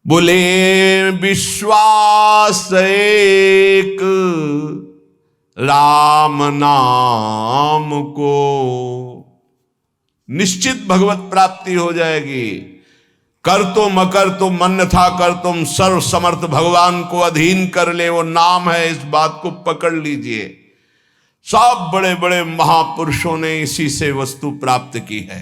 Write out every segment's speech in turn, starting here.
बोले विश्वास एक राम नाम को, निश्चित भगवत प्राप्ति हो जाएगी। कर तो मकर तो मन था कर तुम सर्व समर्थ भगवान को अधीन कर ले, वो नाम है, इस बात को पकड़ लीजिए। सब बड़े बड़े महापुरुषों ने इसी से वस्तु प्राप्त की है,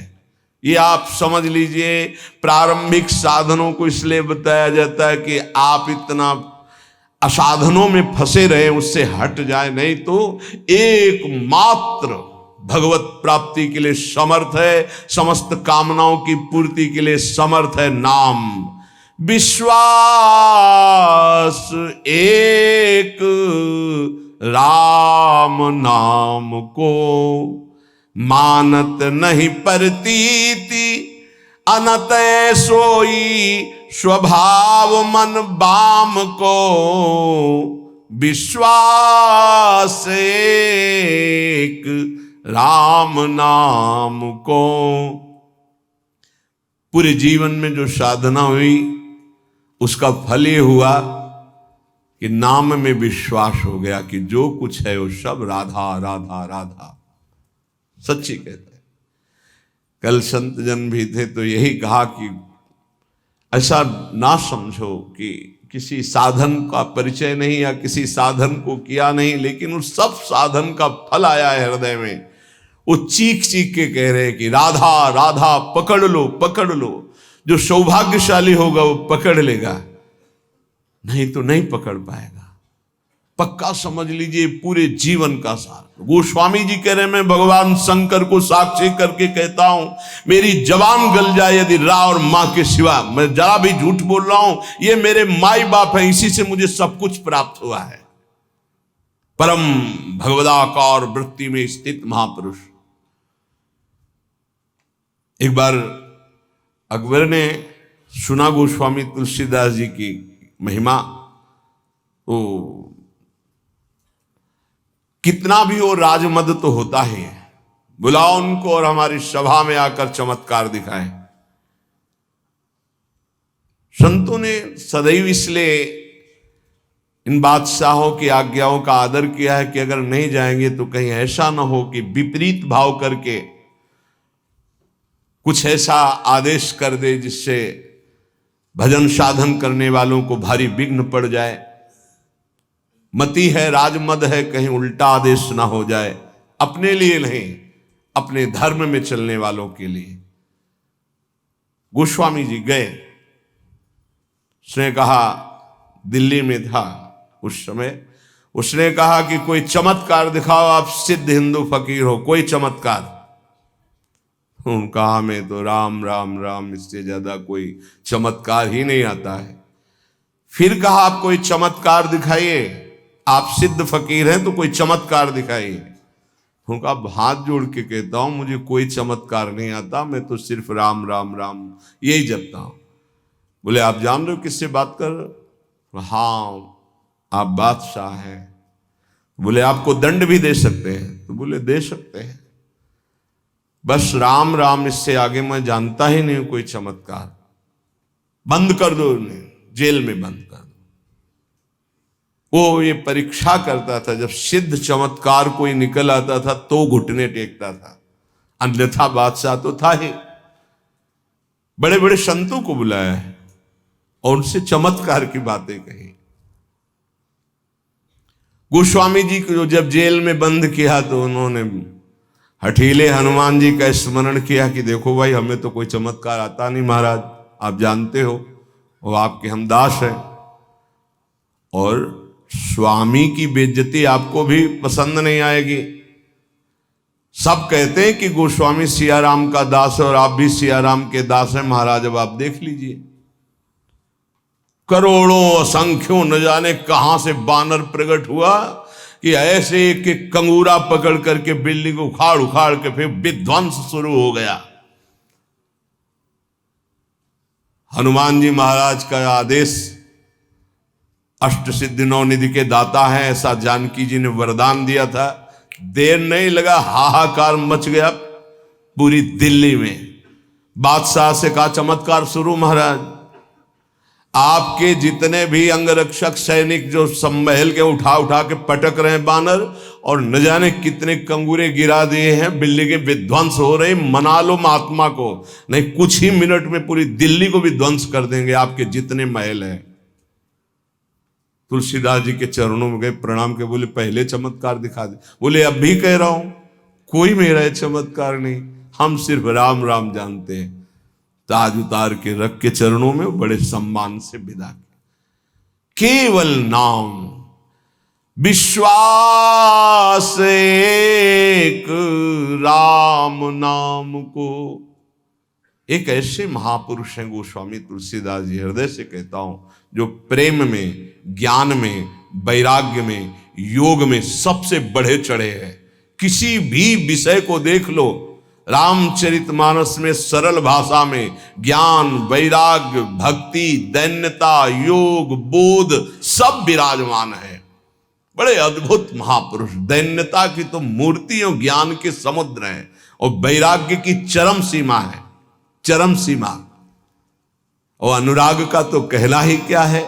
ये आप समझ लीजिए। प्रारंभिक साधनों को इसलिए बताया जाता है कि आप इतना असाधनों में फंसे रहे, उससे हट जाए, नहीं तो एकमात्र भगवत प्राप्ति के लिए समर्थ है, समस्त कामनाओं की पूर्ति के लिए समर्थ है नाम। विश्वास एक राम नाम को, मानत नहीं परतीति अनत सोई, स्वभाव मन बाम को। विश्वास एक राम नाम को। पूरे जीवन में जो साधना हुई उसका फल ये हुआ कि नाम में विश्वास हो गया कि जो कुछ है वो सब राधा राधा राधा। सच्ची कहते हैं। कल संत जन भी थे तो यही कहा कि ऐसा ना समझो कि किसी साधन का परिचय नहीं या किसी साधन को किया नहीं, लेकिन उस सब साधन का फल आया है हृदय में। वो चीख चीख के कह रहे हैं कि राधा राधा पकड़ लो पकड़ लो। जो सौभाग्यशाली होगा वो पकड़ लेगा, नहीं तो नहीं पकड़ पाएगा। पक्का समझ लीजिए पूरे जीवन का सार। गोस्वामी जी कह रहे हैं मैं भगवान शंकर को साक्षी करके कहता हूं, मेरी जबान गल जाए यदि रा और मां के सिवा, मैं जरा भी झूठ बोल रहा हूं, ये मेरे माई बाप है, इसी से मुझे सब कुछ प्राप्त हुआ है। परम भगवदाकार वृत्ति में स्थित महापुरुष। एक बार अकबर ने सुना गोस्वामी तुलसीदास जी की महिमा, तो कितना भी वो राजमद तो होता ही है, बुलाओ उनको और हमारी सभा में आकर चमत्कार दिखाएं। संतों ने सदैव इसलिए इन बादशाहों की आज्ञाओं का आदर किया है कि अगर नहीं जाएंगे तो कहीं ऐसा ना हो कि विपरीत भाव करके कुछ ऐसा आदेश कर दे जिससे भजन साधन करने वालों को भारी विघ्न पड़ जाए। मति है, राजमद है, कहीं उल्टा आदेश ना हो जाए, अपने लिए नहीं अपने धर्म में चलने वालों के लिए। गोस्वामी जी गए, उसने कहा, दिल्ली में था उस समय, उसने कहा कि कोई चमत्कार दिखाओ, आप सिद्ध हिंदू फकीर हो, कोई चमत्कार। उन्होंने कहा मैं तो राम राम राम, इससे ज्यादा कोई चमत्कार ही नहीं आता है। फिर कहा आप कोई चमत्कार दिखाइए, आप सिद्ध फकीर हैं तो कोई चमत्कार दिखाइए। उनका हाथ जोड़ के कहता हूं मुझे कोई चमत्कार नहीं आता, मैं तो सिर्फ राम राम राम यही जपता हूं। बोले आप जान रहे हो किससे बात कर रहे हो? हाँ आप बादशाह हैं। बोले आपको दंड भी दे सकते हैं? तो बोले दे सकते हैं, बस राम राम, इससे आगे मैं जानता ही नहीं कोई चमत्कार। बंद कर दो उन्हें, जेल में बंद कर दो। वो ये परीक्षा करता था, जब सिद्ध चमत्कार कोई निकल आता था तो घुटने टेकता था, अन्यथा बादशाह तो था ही। बड़े बड़े संतों को बुलाया है और उनसे चमत्कार की बातें कही। गोस्वामी जी को जब जेल में बंद किया तो उन्होंने हठीले हनुमान जी का स्मरण किया कि देखो भाई हमें तो कोई चमत्कार आता नहीं महाराज, आप जानते हो वो आपके हम दास हैं, और स्वामी की बेइज्जती आपको भी पसंद नहीं आएगी। सब कहते हैं कि गोस्वामी सियाराम का दास है और आप भी सियाराम के दास हैं महाराज, अब आप देख लीजिए। करोड़ों असंख्यों न जाने कहां से बानर प्रकट हुआ कि ऐसे एक एक कंगूरा पकड़ करके बिल्डिंग उखाड़ उखाड़ के फिर विध्वंस शुरू हो गया। हनुमान जी महाराज का आदेश, अष्ट सिद्धि नौ निधि के दाता है ऐसा जानकी जी ने वरदान दिया था। देर नहीं लगा, हाहाकार मच गया पूरी दिल्ली में। बादशाह से कहा चमत्कार शुरू महाराज। आपके जितने भी अंगरक्षक सैनिक जो सम्महल के उठा उठा के पटक रहे हैं बानर, और न जाने कितने कंगूरे गिरा दिए हैं, बिल्डिंगें विध्वंस हो रही, मना लो महात्मा को, नहीं कुछ ही मिनट में पूरी दिल्ली को भी ध्वंस कर देंगे आपके जितने महल हैं। तुलसीदास जी के चरणों में गए, प्रणाम के बोले पहले चमत्कार दिखा दे। बोले अब भी कह रहा हूं, कोई मेरा चमत्कार नहीं, हम सिर्फ राम राम जानते हैं। ताज उतार के रख के चरणों में बड़े सम्मान से विदा किया। केवल नाम, विश्वास एक राम नाम को। एक ऐसे महापुरुष हैं गोस्वामी तुलसीदास जी, हृदय से कहता हूं, जो प्रेम में, ज्ञान में, वैराग्य में, योग में सबसे बढ़े चढ़े हैं। किसी भी विषय को देख लो, रामचरितमानस में सरल भाषा में ज्ञान, वैराग्य, भक्ति, दैन्यता, योग, बोध सब विराजमान है। बड़े अद्भुत महापुरुष। दैन्यता की तो मूर्ति और ज्ञान के समुद्र है, और वैराग्य की चरम सीमा है, चरम सीमा। और अनुराग का तो कहना ही क्या है।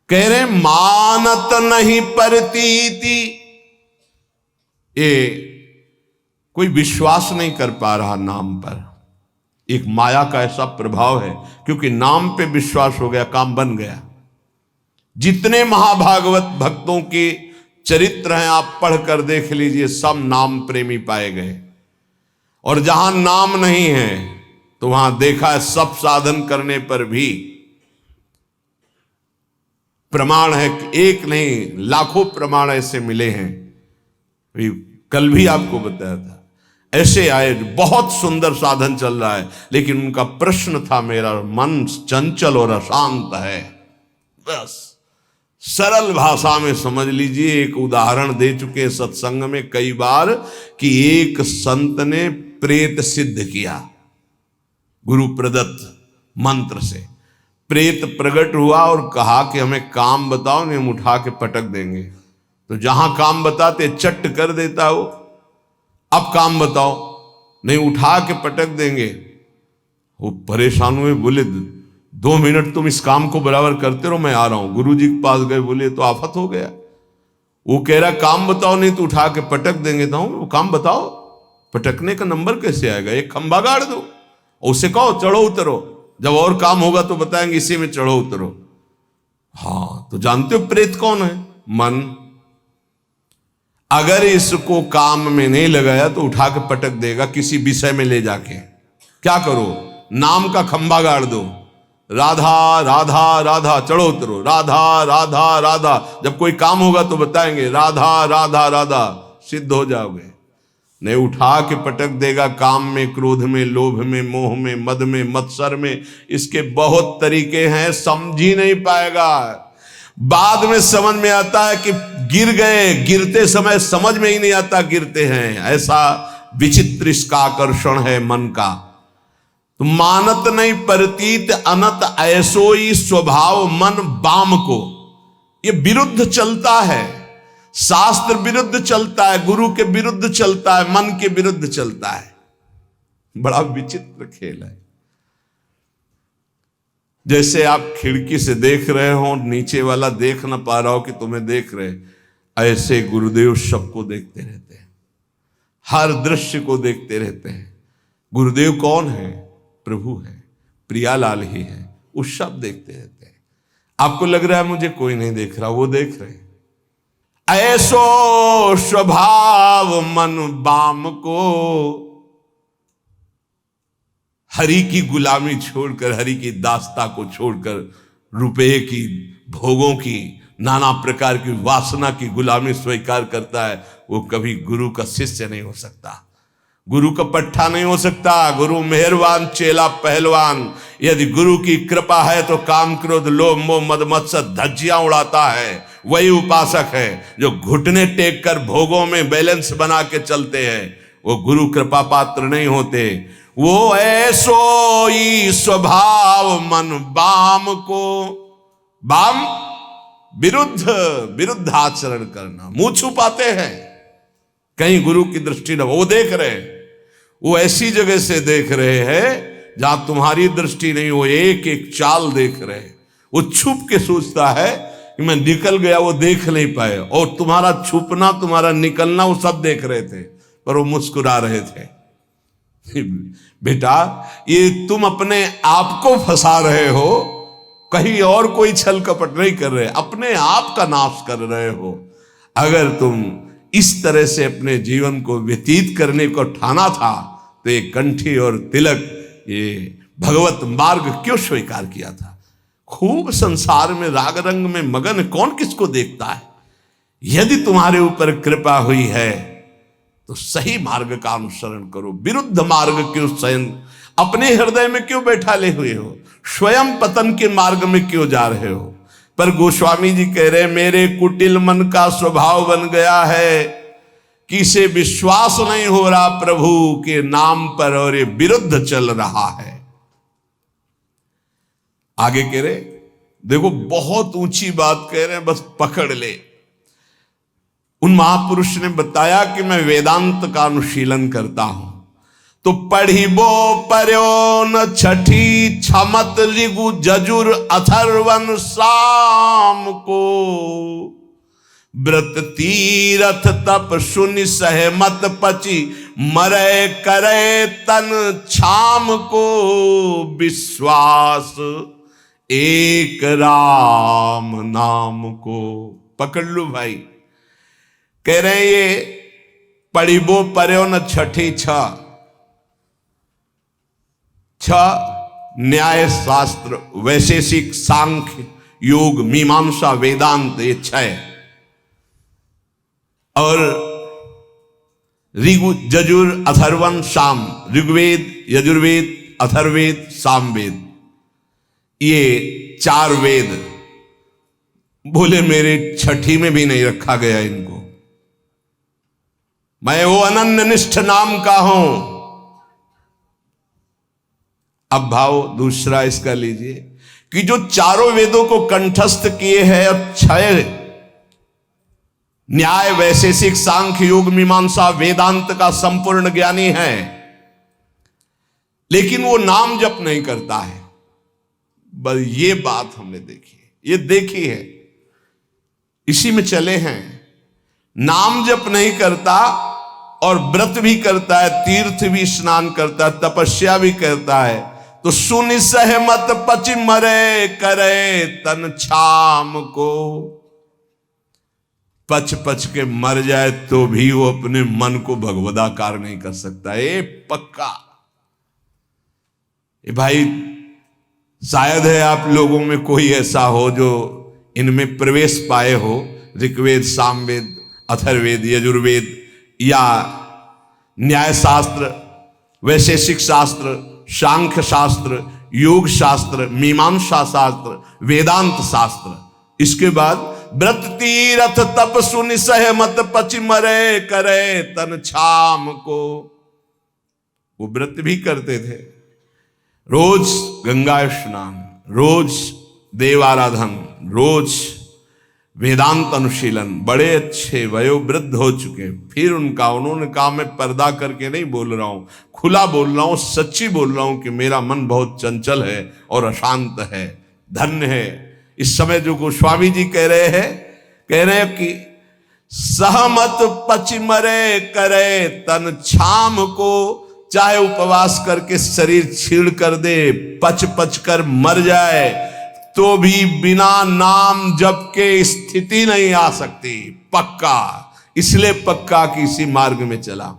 कह रहे मानत नहीं परतीति, ये कोई विश्वास नहीं कर पा रहा नाम पर। एक माया का ऐसा प्रभाव है, क्योंकि नाम पे विश्वास हो गया, काम बन गया। जितने महाभागवत भक्तों के चरित्र हैं आप पढ़कर देख लीजिए, सब नाम प्रेमी पाए गए। और जहां नाम नहीं है तो वहां देखा है सब साधन करने पर भी प्रमाण है, एक नहीं लाखों प्रमाण ऐसे मिले हैं। कल भी आपको बताया था, ऐसे आए, बहुत सुंदर साधन चल रहा है, लेकिन उनका प्रश्न था, मेरा मन चंचल और अशांत है। बस सरल भाषा में समझ लीजिए। एक उदाहरण दे चुके सत्संग में कई बार कि एक संत ने प्रेत सिद्ध किया, गुरु प्रदत्त मंत्र से प्रेत प्रकट हुआ और कहा कि हमें काम बताओ, नहीं हम उठा के पटक देंगे। तो जहां काम बताते चट कर देता वो, अब काम बताओ, नहीं उठा के पटक देंगे। वो परेशान हुए, बोले 2 मिनट तुम इस काम को बराबर करते रहो, मैं आ रहा हूं। गुरुजी के पास गए, बोले तो आफत हो गया। वो कह रहा काम बताओ, नहीं तो उठा के पटक देंगे। तो वो काम बताओ, पटकने का नंबर कैसे आएगा, एक खंबा गाड़ दो, उसे कहो चढ़ो उतरो, जब और काम होगा तो बताएंगे इसी में चढ़ो उतरो। हाँ, तो जानते हो प्रेत कौन है? मन। अगर इसको काम में नहीं लगाया तो उठा के पटक देगा किसी विषय में ले जाके। क्या करो, नाम का खंबा गाड़ दो, राधा राधा राधा, चढ़ो उतरो, राधा राधा राधा, जब कोई काम होगा तो बताएंगे राधा राधा राधा, सिद्ध हो जाओगे। नहीं उठा के पटक देगा काम में, क्रोध में, लोभ में, मोह में, मद में, मत्सर में। इसके बहुत तरीके हैं, समझ ही नहीं पाएगा। बाद में समझ में आता है कि गिर गए, गिरते समय समझ में ही नहीं आता गिरते हैं। ऐसा विचित्र इसका आकर्षण है मन का। तो मानत नहीं परतीत अनत, ऐसोई स्वभाव मन बाम को। ये विरुद्ध चलता है, शास्त्र विरुद्ध चलता है, गुरु के विरुद्ध चलता है, मन के विरुद्ध चलता है। बड़ा विचित्र खेल है। जैसे आप खिड़की से देख रहे हो, नीचे वाला देख ना पा रहा हो कि तुम्हें देख रहे, ऐसे गुरुदेव सबको देखते रहते हैं, हर दृश्य को देखते रहते हैं। गुरुदेव कौन है? प्रभु है, प्रियालाल ही है, वो सब देखते रहते हैं। आपको लग रहा है मुझे कोई नहीं देख रहा, वो देख रहे हैं। ऐसो स्वभाव मन बाम को, हरि की गुलामी छोड़कर, हरि की दास्ता को छोड़कर, रुपये की, भोगों की, नाना प्रकार की वासना की गुलामी स्वीकार करता है, वो कभी गुरु का शिष्य नहीं हो सकता, गुरु का पट्टा नहीं हो सकता। गुरु मेहरबान, चेला पहलवान। यदि गुरु की कृपा है तो काम, क्रोध, लोभ, मोह, मद, मत्सर धज्जियां उड़ाता है, वही उपासक है। जो घुटने टेक कर भोगों में बैलेंस बना के चलते हैं, वो गुरु कृपा पात्र नहीं होते। वो ऐसो ही स्वभाव मन बाम को, बाम विरुद्ध आचरण करना, मुंह छुपाते हैं, कहीं गुरु की दृष्टि न। वो देख रहे हैं, वो ऐसी जगह से देख रहे हैं जहां तुम्हारी दृष्टि नहीं, वो एक एक चाल देख रहे हैं। वो छुप के सोचता है कि मैं निकल गया, वो देख नहीं पाए, और तुम्हारा छुपना, तुम्हारा निकलना वो सब देख रहे थे, पर वो मुस्कुरा रहे थे। बेटा, ये तुम अपने आप को फंसा रहे हो, कहीं और कोई छल कपट नहीं कर रहे, अपने आप का नाश कर रहे हो। अगर तुम इस तरह से अपने जीवन को व्यतीत करने को ठाना था तो ये कंठी और तिलक, ये भगवत मार्ग क्यों स्वीकार किया था? खूब संसार में राग रंग में मगन कौन किसको देखता है? यदि तुम्हारे ऊपर कृपा हुई है तो सही मार्ग का अनुसरण करो, विरुद्ध मार्ग क्यों स्वयं अपने हृदय में क्यों बैठाले हुए हो? स्वयं पतन के मार्ग में क्यों जा रहे हो? पर गोस्वामी जी कह रहे, मेरे कुटिल मन का स्वभाव बन गया है कि इसे विश्वास नहीं हो रहा प्रभु के नाम पर, और ये विरुद्ध चल रहा है। आगे कह रहे, देखो बहुत ऊंची बात कह रहे हैं, बस पकड़ ले। उन महापुरुष ने बताया कि मैं वेदांत का अनुशीलन करता हूं, तो पढ़िबो पर्यो न छठी छमत ऋगु जजुर अथर्वन साम को, व्रत तीरथ तप सुनि सहमत पची मरे करे तन छाम को, विश्वास एक राम नाम को। पकड़ लो भाई। कह रहे हैं ये पढ़िबो पर्यो न छठी छ न्याय शास्त्र वैशेषिक सांख्य योग मीमांसा वेदांत, ये छह, और ऋगु जजुर अथर्वन साम, ऋग्वेद यजुर्वेद अथर्वेद सामवेद, ये चार वेद। बोले मेरे छठी में भी नहीं रखा गया इनको, मैं वो अनन्य निष्ठ नाम का हूं। अब भाव दूसरा इसका लीजिए कि जो चारों वेदों को कंठस्थ किए हैं और छह न्याय वैशेषिक सांख्य योग मीमांसा वेदांत का संपूर्ण ज्ञानी है, लेकिन वो नाम जप नहीं करता है। बस ये बात हमने देखी है, ये देखी है, इसी में चले हैं। नाम जप नहीं करता और व्रत भी करता है, तीर्थ भी स्नान करता है, तपस्या भी करता है, तो सुनि सहमत पचि मरे करे तन छाम को। पच पच के मर जाए तो भी वो अपने मन को भगवदाकार नहीं कर सकता। ये पक्का। ये भाई शायद है आप लोगों में कोई ऐसा हो जो इनमें प्रवेश पाए हो, ऋग्वेद सामवेद अथर्वेद यजुर्वेद या न्याय शास्त्र वैशेषिक शास्त्र सांख्य शास्त्र योग शास्त्र मीमांसा शास्त्र वेदांत शास्त्र, इसके बाद व्रत तीरथ तप सुनि सहमत पचि मरे करे तन छाम को। वो व्रत भी करते थे, रोज गंगा स्नान, रोज देवाराधन, रोज वेदांत अनुशीलन, बड़े अच्छे वयोवृद्ध हो चुके। फिर उन्होंने कहा मैं पर्दा करके नहीं बोल रहा हूं, खुला बोल रहा हूं, सच्ची बोल रहा हूं कि मेरा मन बहुत चंचल है और अशांत है। धन्य है इस समय जो गोस्वामी जी कह रहे हैं कि सहमत पचि मरे करे तन छाम को, चाहे उपवास करके शरीर छीड़ कर दे, पच पच कर मर जाए तो भी बिना नाम जप के स्थिति नहीं आ सकती। पक्का, इसलिए पक्का कि इसी मार्ग में चला,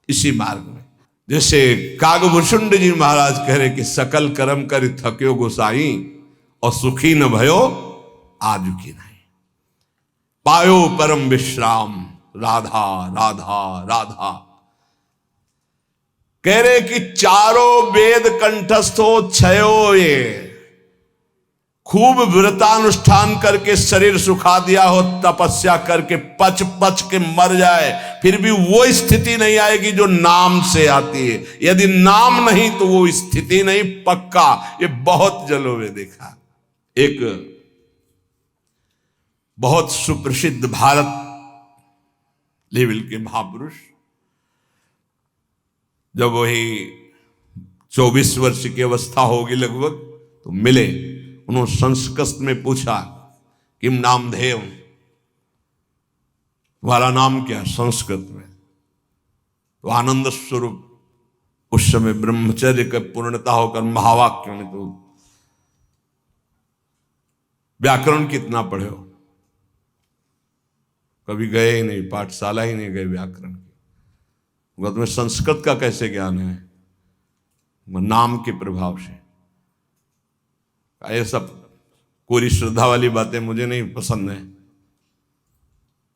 इसी मार्ग में। जैसे कागभूषुंड जी महाराज कह रहे कि सकल कर्म कर थक्यो गोसाई और सुखी न भयो आजु की नहीं, पायो परम विश्राम राधा राधा राधा। कह रहे कि चारों वेद कंठस्थ हो, छयो ये खूब व्रतानुष्ठान करके शरीर सुखा दिया हो, तपस्या करके पच पच के मर जाए, फिर भी वो स्थिति नहीं आएगी जो नाम से आती है। यदि नाम नहीं तो वो स्थिति नहीं, पक्का। ये बहुत जगहों में देखा। एक बहुत सुप्रसिद्ध भारत लेवल के महापुरुष जब वही 24 वर्ष की अवस्था होगी लगभग, तो मिले उन्होंने संस्कृत में पूछा, किम नामधेयम, तुम्हारा नाम क्या है संस्कृत में? तो आनंद स्वरूप उस समय ब्रह्मचर्य का पूर्णता होकर महावाक्य में, तो व्याकरण कितना पढ़े हो? कभी गए ही नहीं, पाठशाला ही नहीं गए व्याकरण की, तुम्हें संस्कृत का कैसे ज्ञान है? नाम के प्रभाव से। ये सब कोरी श्रद्धा वाली बातें मुझे नहीं पसंद है।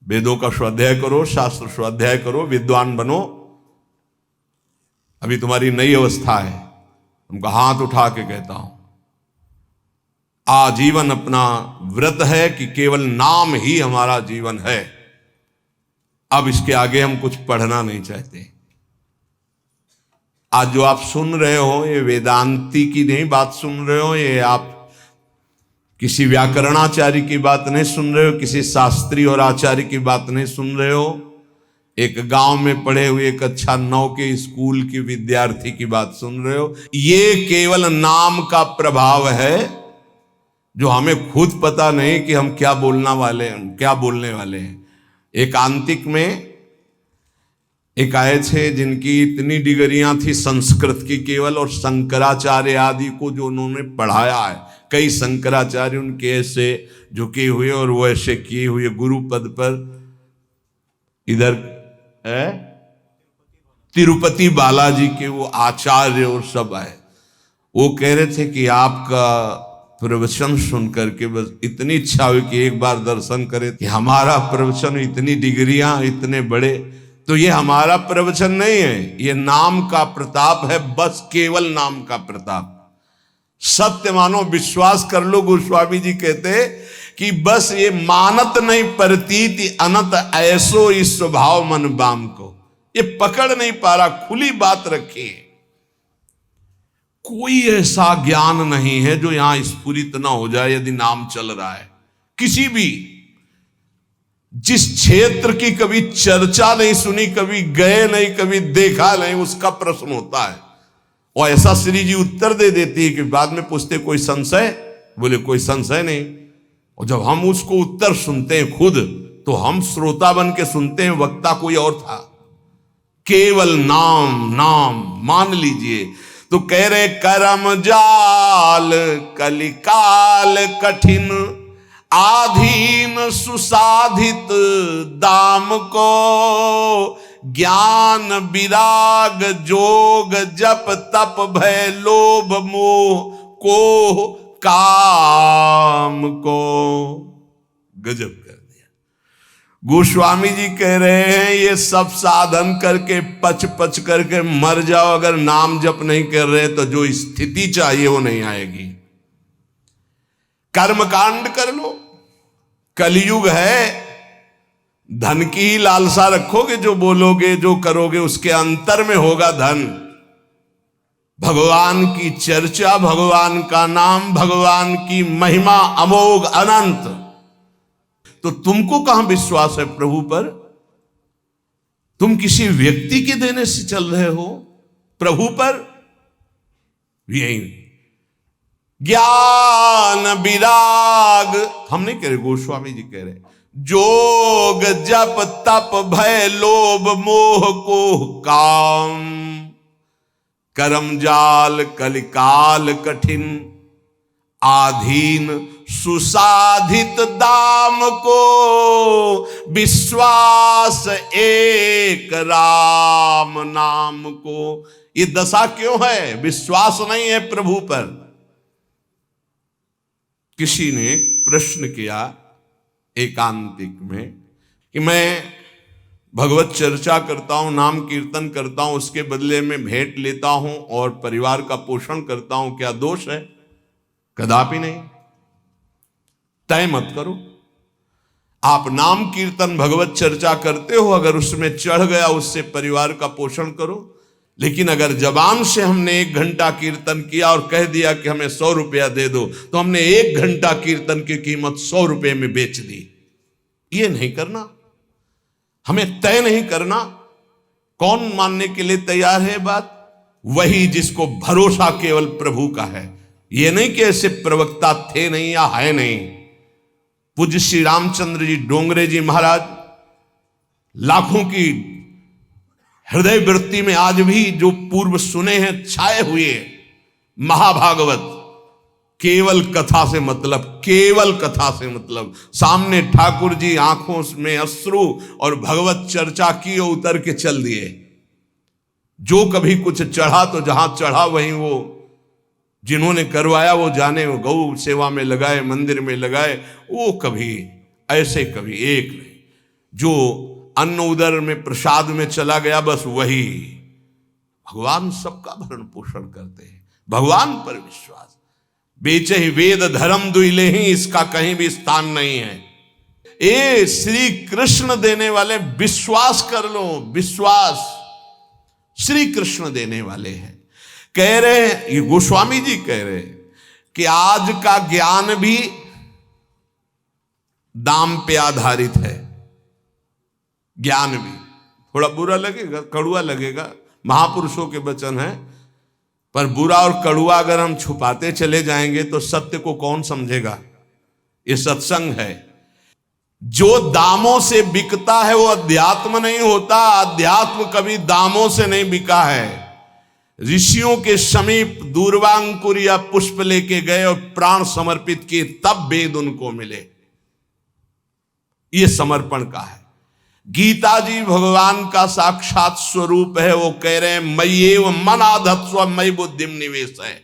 वेदों का स्वाध्याय करो, शास्त्र स्वाध्याय करो, विद्वान बनो। अभी तुम्हारी नई अवस्था है, उनका हाथ उठा के कहता हूं, आजीवन अपना व्रत है कि केवल नाम ही हमारा जीवन है। अब इसके आगे हम कुछ पढ़ना नहीं चाहते। आज जो आप सुन रहे हो, ये वेदांती की नहीं बात सुन रहे हो, ये आप किसी व्याकरणाचार्य की बात नहीं सुन रहे हो, किसी शास्त्री और आचार्य की बात नहीं सुन रहे हो, एक गांव में पढ़े हुए एक अच्छा 9 के स्कूल की विद्यार्थी की बात सुन रहे हो। ये केवल नाम का प्रभाव है, जो हमें खुद पता नहीं कि हम क्या बोलने वाले हैं। एकांतिक में एक आए थे जिनकी इतनी डिग्रियां थी संस्कृत की केवल, और शंकराचार्य आदि को जो उन्होंने पढ़ाया है, कई शंकराचार्य उनके ऐसे झुके हुए और वो ऐसे किए हुए गुरु पद पर। इधर है तिरुपति बालाजी के वो आचार्य और सब आए। वो कह रहे थे कि आपका प्रवचन सुन करके बस इतनी इच्छा हुई कि एक बार दर्शन करें, कि हमारा प्रवचन, इतनी डिग्रियां, इतने बड़े, तो ये हमारा प्रवचन नहीं है, ये नाम का प्रताप है, बस केवल नाम का प्रताप। सत्य मानो, विश्वास कर लो। गोस्वामी जी कहते कि बस ये मानत नहीं प्रतीति अनंत ऐसो इस स्वभाव मन बाम को, ये पकड़ नहीं पा रहा। खुली बात रखी, कोई ऐसा ज्ञान नहीं है जो यहां स्फुरित ना हो जाए यदि नाम चल रहा है। किसी भी जिस क्षेत्र की कभी चर्चा नहीं सुनी, कभी गए नहीं, कभी देखा नहीं, उसका प्रश्न होता है और ऐसा श्री जी उत्तर दे देती है कि बाद में पूछते कोई संशय? बोले कोई संशय नहीं। और जब हम उसको उत्तर सुनते हैं खुद, तो हम श्रोता बन के सुनते हैं, वक्ता कोई और था। केवल नाम नाम मान लीजिए। तो कह रहे करम जाल कलिकाल कठिन, आधीन सुसाधित दाम को, ज्ञान विराग जोग जप तप भय लोभ मोह को काम को। गजब कर दिया। गोस्वामी जी कह रहे हैं ये सब साधन करके पच पच करके मर जाओ, अगर नाम जप नहीं कर रहे तो जो स्थिति चाहिए वो नहीं आएगी। कर्मकांड कर लो, कलयुग है, धन की ही लालसा रखोगे, जो बोलोगे जो करोगे उसके अंतर में होगा धन। भगवान की चर्चा, भगवान का नाम, भगवान की महिमा अमोघ अनंत। तो तुमको कहां विश्वास है प्रभु पर? तुम किसी व्यक्ति के देने से चल रहे हो, प्रभु पर यही ज्ञान विराग हम नहीं कह रहे, गोस्वामी जी कह रहे, जोग जप तप भय लोभ मोह को काम, करम जाल कलिकाल कठिन, आधीन सुसाधित दाम को, विश्वास एक राम नाम को। ये दशा क्यों है? विश्वास नहीं है प्रभु पर। किसी ने प्रश्न किया एकांतिक में कि मैं भगवत चर्चा करता हूं, नाम कीर्तन करता हूं, उसके बदले में भेंट लेता हूं और परिवार का पोषण करता हूं, क्या दोष है? कदापि नहीं। तय मत करो। आप नाम कीर्तन भगवत चर्चा करते हो, अगर उसमें चढ़ गया उससे परिवार का पोषण करो। लेकिन अगर जबान से हमने 1 घंटा कीर्तन किया और कह दिया कि हमें 100 रुपया दे दो, तो हमने 1 घंटा कीर्तन की कीमत 100 रुपये में बेच दी। ये नहीं करना, हमें तय नहीं करना। कौन मानने के लिए तैयार है बात? वही जिसको भरोसा केवल प्रभु का है। ये नहीं कि ऐसे प्रवक्ता थे नहीं या है नहीं। पूज्य श्री रामचंद्र जी डोंगरे जी महाराज लाखों की हृदय वृत्ति में आज भी जो पूर्व सुने हैं छाए हुए महाभागवत, केवल कथा से मतलब, केवल कथा से मतलब। सामने ठाकुर जी आंखों में अश्रु और भगवत चर्चा की और उतर के चल दिए। जो कभी कुछ चढ़ा तो जहां चढ़ा वहीं वो जिन्होंने करवाया वो जाने, वो गौ सेवा में लगाए, मंदिर में लगाए, वो कभी ऐसे कभी एक नहीं। जो अन्न उदर में प्रसाद में चला गया बस वही। भगवान सबका भरण पोषण करते हैं, भगवान पर विश्वास। बेचे ही वेद धर्म दुइले ही, इसका कहीं भी स्थान नहीं है। ए श्री कृष्ण देने वाले, विश्वास कर लो, विश्वास श्री कृष्ण देने वाले हैं। कह रहे, ये गोस्वामी जी कह रहे कि आज का ज्ञान भी दाम पे आधारित है। ज्ञान भी थोड़ा बुरा लगेगा, कड़ुआ लगेगा, महापुरुषों के वचन है, पर बुरा और कड़ुआ अगर हम छुपाते चले जाएंगे तो सत्य को कौन समझेगा। ये सत्संग है। जो दामों से बिकता है वो अध्यात्म नहीं होता। अध्यात्म कभी दामों से नहीं बिका है। ऋषियों के समीप दूर्वांकुर या पुष्प लेके गए और प्राण समर्पित किए, तब वेद उनको मिले। ये समर्पण का है। गीता जी भगवान का साक्षात स्वरूप है। वो कह रहे हैं मय्येव मन आधत्स्व मयि बुद्धिम निवेश है।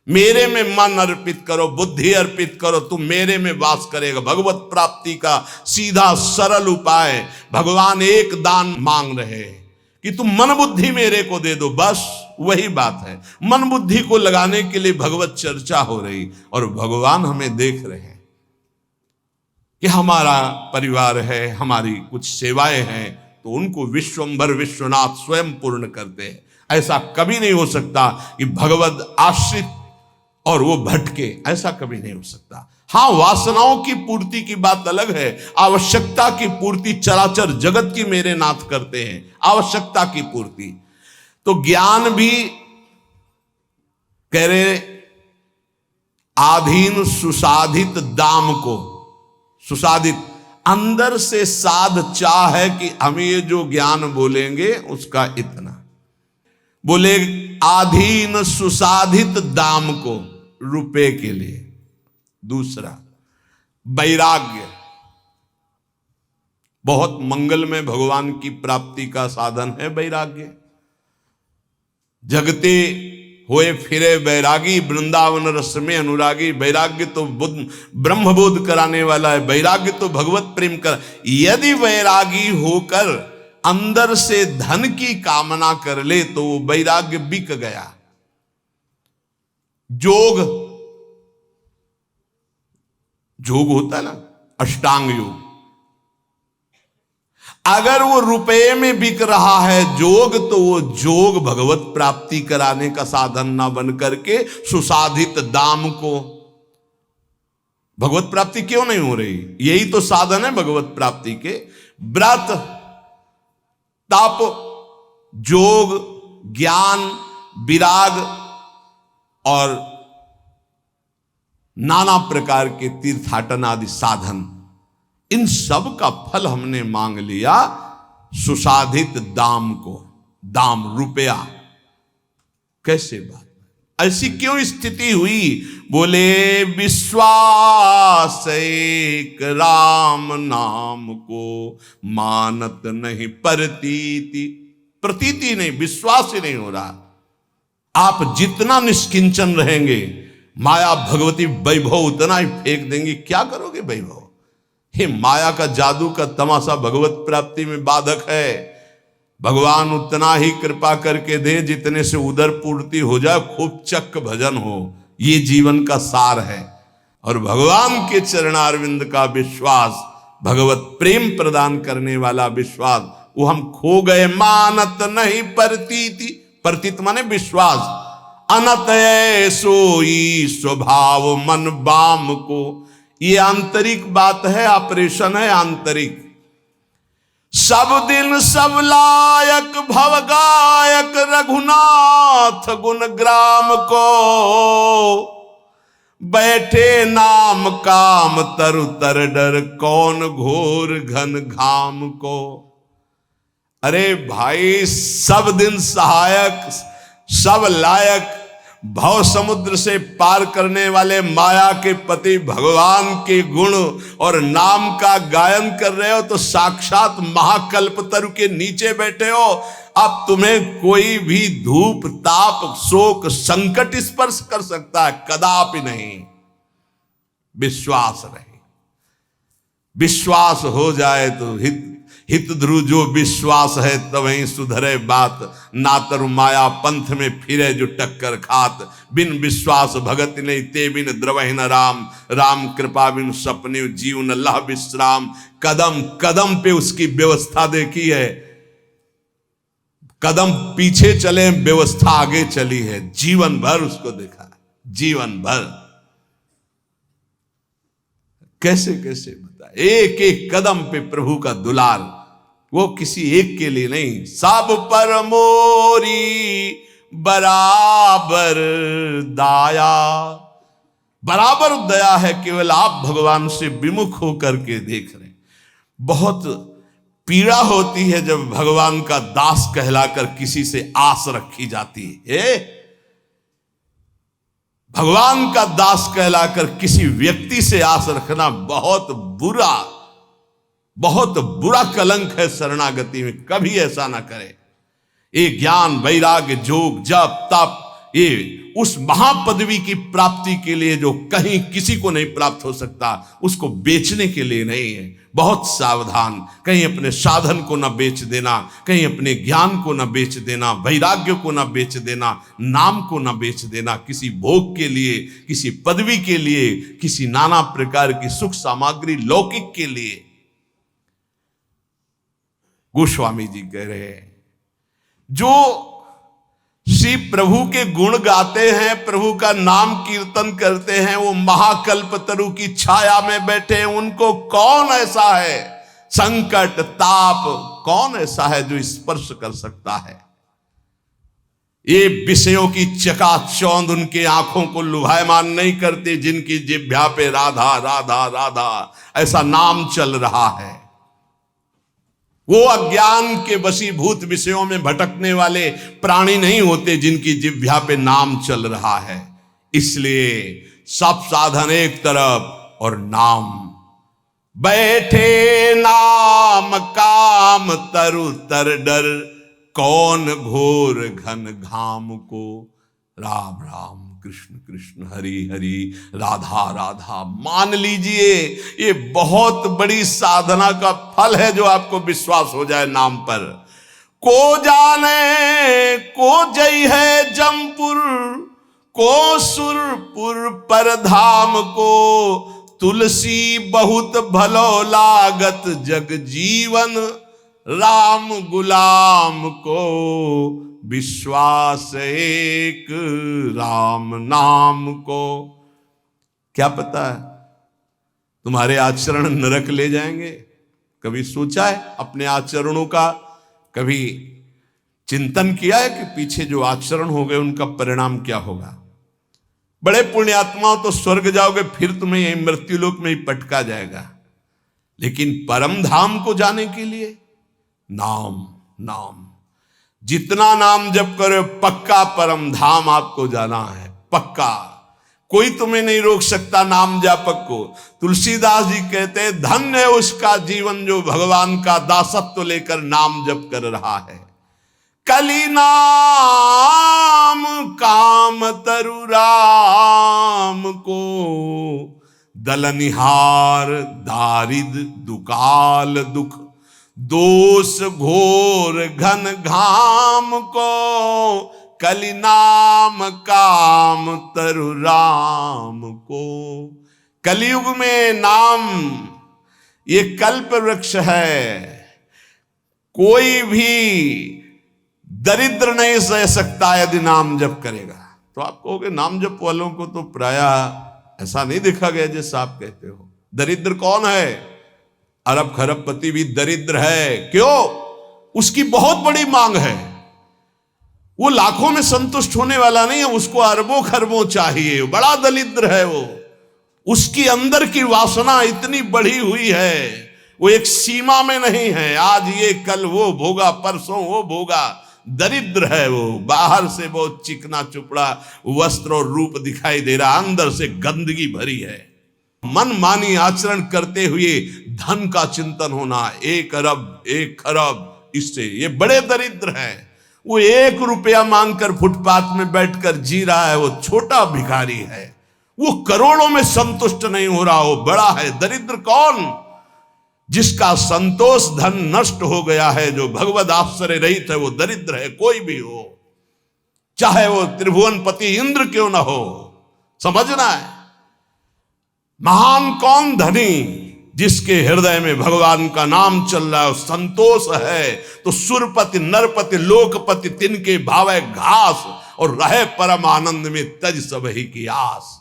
मेरे में मन अर्पित करो, बुद्धि अर्पित करो, तुम मेरे में वास करेगा। भगवत प्राप्ति का सीधा सरल उपाय। भगवान एक दान मांग रहे हैं कि तुम मन बुद्धि मेरे को दे दो, बस वही बात है। मन बुद्धि को लगाने के लिए भगवत चर्चा हो रही और भगवान हमें देख रहे हैं कि हमारा परिवार है, हमारी कुछ सेवाएं हैं, तो उनको विश्वंभर विश्वनाथ स्वयं पूर्ण करते हैं। ऐसा कभी नहीं हो सकता कि भगवत आश्रित और वो भटके, ऐसा कभी नहीं हो सकता। हाँ, वासनाओं की पूर्ति की बात अलग है। आवश्यकता की पूर्ति चराचर जगत की मेरे नाथ करते हैं, आवश्यकता की पूर्ति। तो ज्ञान भी कह रहे आधीन सुसाधित दाम को, सुसाधित अंदर से साध चाह है कि हम ये जो ज्ञान बोलेंगे उसका इतना बोले, आधीन सुसाधित दाम को, रुपए के लिए। दूसरा वैराग्य, बहुत मंगलमय भगवान की प्राप्ति का साधन है वैराग्य। जगते होए फिरे वैरागी, वृंदावन रस में अनुरागी। वैराग्य तो ब्रह्मबोध कराने वाला है, वैराग्य तो भगवत प्रेम कर। यदि वैरागी होकर अंदर से धन की कामना कर ले तो वो वैराग्य बिक गया। जोग होता है ना, अष्टांग योग, अगर वो रुपए में बिक रहा है जोग, तो वो जोग भगवत प्राप्ति कराने का साधन ना बन करके सुसाधित दाम को। भगवत प्राप्ति क्यों नहीं हो रही? यही तो साधन है भगवत प्राप्ति के। व्रत, तप, जोग, ज्ञान, विराग और नाना प्रकार के तीर्थाटन आदि साधन, इन सब का फल हमने मांग लिया सुसाधित दाम को। दाम रुपया, कैसे बात, ऐसी क्यों स्थिति हुई? बोले विश्वास एक राम नाम को मानत नहीं प्रतीति। प्रतीति नहीं, विश्वास ही नहीं हो रहा। आप जितना निष्किंचन रहेंगे, माया भगवती वैभव उतना ही फेंक देंगे। क्या करोगे वैभव? हे, माया का जादू का तमाशा भगवत प्राप्ति में बाधक है। भगवान उतना ही कृपा करके दे जितने से उदर पूर्ति हो जाए, खूब चक्क भजन हो, ये जीवन का सार है। और भगवान के चरणारविंद का विश्वास, भगवत प्रेम प्रदान करने वाला विश्वास, वो हम खो गए। मानत नहीं प्रतीति, प्रतीत माने विश्वास। अनत सोई स्वभाव मन बाम को, ये आंतरिक बात है, ऑपरेशन है आंतरिक। सब दिन सब लायक भव गायक रघुनाथ गुण ग्राम को, बैठे नाम काम तरु तर डर, कौन घोर घन घाम को। अरे भाई, सब दिन सहायक, सब लायक, भव समुद्र से पार करने वाले माया के पति भगवान के गुण और नाम का गायन कर रहे हो, तो साक्षात महाकल्पतरु के नीचे बैठे हो। अब तुम्हें कोई भी धूप ताप शोक संकट स्पर्श कर सकता है? कदापि नहीं। विश्वास रहे, विश्वास हो जाए तो हित ध्रुव जो विश्वास है तवहीं सुधरे बात, ना तरु माया पंथ में फिरे जो टक्कर खात, बिन विश्वास भगत नहीं ते बिन द्रवहि न राम, राम कृपा बिन सपने जीवन लह विश्राम। कदम कदम पे उसकी व्यवस्था देखी है, कदम पीछे चले व्यवस्था आगे चली है, जीवन भर उसको देखा, जीवन भर। कैसे कैसे बता, एक एक कदम पे प्रभु का दुलार, वो किसी एक के लिए नहीं, सब पर मोरी बराबर दाया। बराबर दया है, केवल आप भगवान से विमुख होकर के देख रहे। बहुत पीड़ा होती है जब भगवान का दास कहलाकर किसी से आस रखी जाती है। भगवान का दास कहलाकर किसी व्यक्ति से आस रखना बहुत बुरा, बहुत बुरा कलंक है शरणागति में। कभी ऐसा ना करे। ये ज्ञान वैराग्य जोग जप तप, ये उस महापदवी की प्राप्ति के लिए जो कहीं किसी को नहीं प्राप्त हो सकता, उसको बेचने के लिए नहीं है। बहुत सावधान, कहीं अपने साधन को ना बेच देना, कहीं अपने ज्ञान को ना बेच देना, वैराग्य को ना बेच देना, नाम को ना बेच देना, किसी भोग के लिए, किसी पदवी के लिए, किसी नाना प्रकार की सुख सामग्री लौकिक के लिए। गोस्वामी जी कह रहे हैं, जो श्री प्रभु के गुण गाते हैं, प्रभु का नाम कीर्तन करते हैं, वो महाकल्पतरु की छाया में बैठे। उनको कौन ऐसा है, संकट ताप कौन ऐसा है जो स्पर्श कर सकता है? ये विषयों की चकाचौंध उनके आंखों को लुभायमान नहीं करते, जिनकी जिह्वा पे राधा राधा राधा ऐसा नाम चल रहा है। वो अज्ञान के वशीभूत विषयों में भटकने वाले प्राणी नहीं होते, जिनकी जिह्वा पे नाम चल रहा है। इसलिए सब साधन एक तरफ और नाम। बैठे नाम काम तरु तर डर, कौन घोर घन घाम को। राम राम कृष्ण कृष्ण हरि हरि राधा राधा। मान लीजिए ये बहुत बड़ी साधना का फल है, जो आपको विश्वास हो जाए नाम पर। को जाने को जय है जमपुर, को सुरपुर पर धाम को। तुलसी बहुत भलो लागत जग जीवन, राम गुलाम को विश्वास एक राम नाम को। क्या पता है तुम्हारे आचरण नरक ले जाएंगे? कभी सोचा है अपने आचरणों का? कभी चिंतन किया है कि पीछे जो आचरण हो गए उनका परिणाम क्या होगा? बड़े पुण्यात्माओं तो स्वर्ग जाओगे, फिर तुम्हें यही मृत्युलोक में ही पटका जाएगा। लेकिन परम धाम को जाने के लिए नाम नाम, जितना नाम जप करो पक्का परम धाम आपको जाना है, पक्का। कोई तुम्हें नहीं रोक सकता नाम जापक को। तुलसीदास जी कहते हैं, धन्य है उसका जीवन जो भगवान का दासत्व लेकर नाम जप कर रहा है। कली नाम काम तरु राम को, दलनिहार दारिद दुकाल दुख। दोष घोर घन घाम को, कली नाम काम तरु राम को। कलयुग में नाम ये कल्प वृक्ष है। कोई भी दरिद्र नहीं सह सकता यदि नाम जप करेगा। तो आप कहोगे नाम जप वालों को तो प्रायः ऐसा नहीं देखा गया जैसा आप कहते हो। दरिद्र कौन है? अरब खरबपति भी दरिद्र है। क्यों? उसकी बहुत बड़ी मांग है। वो लाखों में संतुष्ट होने वाला नहीं है, उसको अरबों खरबों चाहिए, बड़ा दरिद्र है वो। उसकी अंदर की वासना इतनी बढ़ी हुई है, वो एक सीमा में नहीं है, आज ये कल वो भोगा, परसों वो भोगा। दरिद्र है वो, बाहर से बहुत चिकना चुपड़ा वस्त्र और रूप दिखाई दे रहा, अंदर से गंदगी भरी है। मनमानी आचरण करते हुए धन का चिंतन होना, 1 अरब 1 खरब, इससे ये बड़े दरिद्र हैं। वो 1 रुपया मांगकर फुटपाथ में बैठकर जी रहा है, वो छोटा भिखारी है। वो करोड़ों में संतुष्ट नहीं हो रहा, वो बड़ा है। दरिद्र कौन? जिसका संतोष धन नष्ट हो गया है, जो भगवद आश्रय रहित है, वो दरिद्र है। कोई भी हो, चाहे वो त्रिभुवनपति इंद्र क्यों ना हो, समझना है। महान कौन? धनी, जिसके हृदय में भगवान का नाम चल रहा है, संतोष है। तो सुरपति नरपति लोकपति तिनके भावे घास, और रहे परम आनंद में तज सब ही की आस।